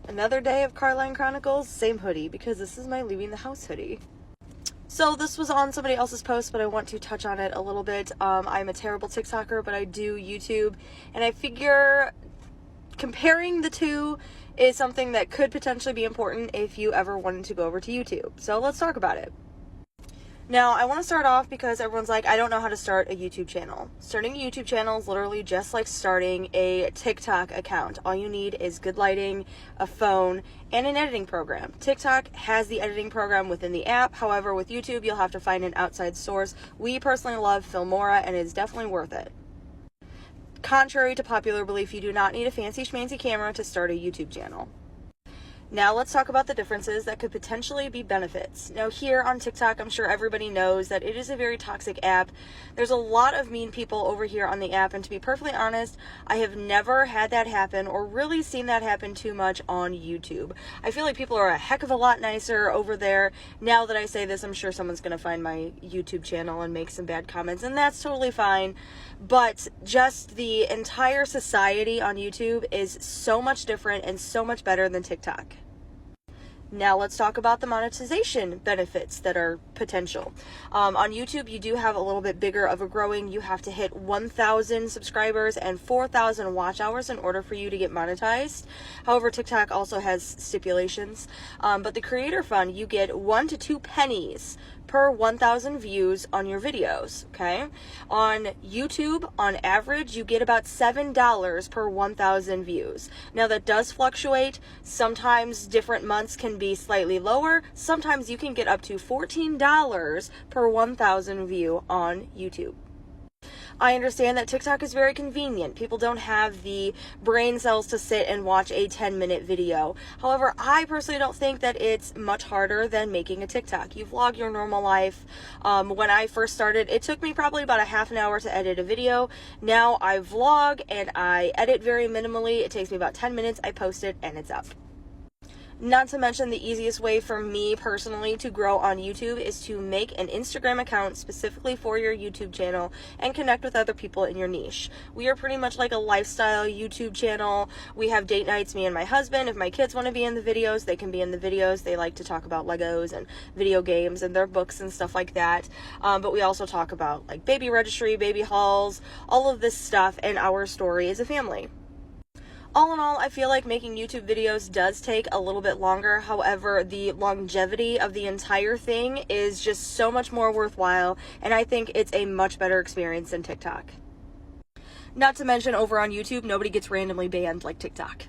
Another day of Carline Chronicles, same hoodie, because this is my leaving the house hoodie. So this was on somebody else's post, but I want to touch on it a little bit. I'm a terrible TikToker, but I do YouTube, and I figure comparing the two is something that could potentially be important if you ever wanted to go over to YouTube. So let's talk about it. Now, I want to start off because everyone's like, I don't know how to start a YouTube channel. Starting a YouTube channel is literally just like starting a TikTok account. All you need is good lighting, a phone, and an editing program. TikTok has the editing program within the app. However, with YouTube, you'll have to find an outside source. We personally love Filmora, and it's definitely worth it. Contrary to popular belief, you do not need a fancy schmancy camera to start a YouTube channel. Now let's talk about the differences that could potentially be benefits. Now here on TikTok, I'm sure everybody knows that it is a very toxic app. There's a lot of mean people over here on the app, and to be perfectly honest, I have never had that happen or really seen that happen too much on YouTube. I feel like people are a heck of a lot nicer over there. Now that I say this, I'm sure someone's going to find my YouTube channel and make some bad comments, and that's totally fine. But just the entire society on YouTube is so much different and so much better than TikTok. Now let's talk about the monetization benefits that are potential. On YouTube, you do have a little bit bigger of a growing. You have to hit 1,000 subscribers and 4,000 watch hours in order for you to get monetized. However, TikTok also has stipulations. But the Creator Fund, you get 1 to 2 pennies per 1,000 views on your videos, okay? On YouTube, on average, you get about $7 per 1,000 views. Now that does fluctuate. Sometimes different months can be slightly lower. Sometimes you can get up to $14 per 1,000 view on YouTube. I understand that TikTok is very convenient. People don't have the brain cells to sit and watch a 10-minute video. However, I personally don't think that it's much harder than making a TikTok. You vlog your normal life. When I first started, it took me probably about a half an hour to edit a video. Now I vlog and I edit very minimally. It takes me about 10 minutes. I post it and it's up. Not to mention, the easiest way for me personally to grow on YouTube is to make an Instagram account specifically for your YouTube channel and connect with other people in your niche. We are pretty much like a lifestyle YouTube channel. We have date nights, me and my husband. If my kids want to be in the videos, they can be in the videos. They like to talk about Legos and video games and their books and stuff like that. But we also talk about like baby registry, baby hauls, all of this stuff, and our story as a family. All in all, I feel like making YouTube videos does take a little bit longer. However, the longevity of the entire thing is just so much more worthwhile, and I think it's a much better experience than TikTok. Not to mention, over on YouTube, nobody gets randomly banned like TikTok.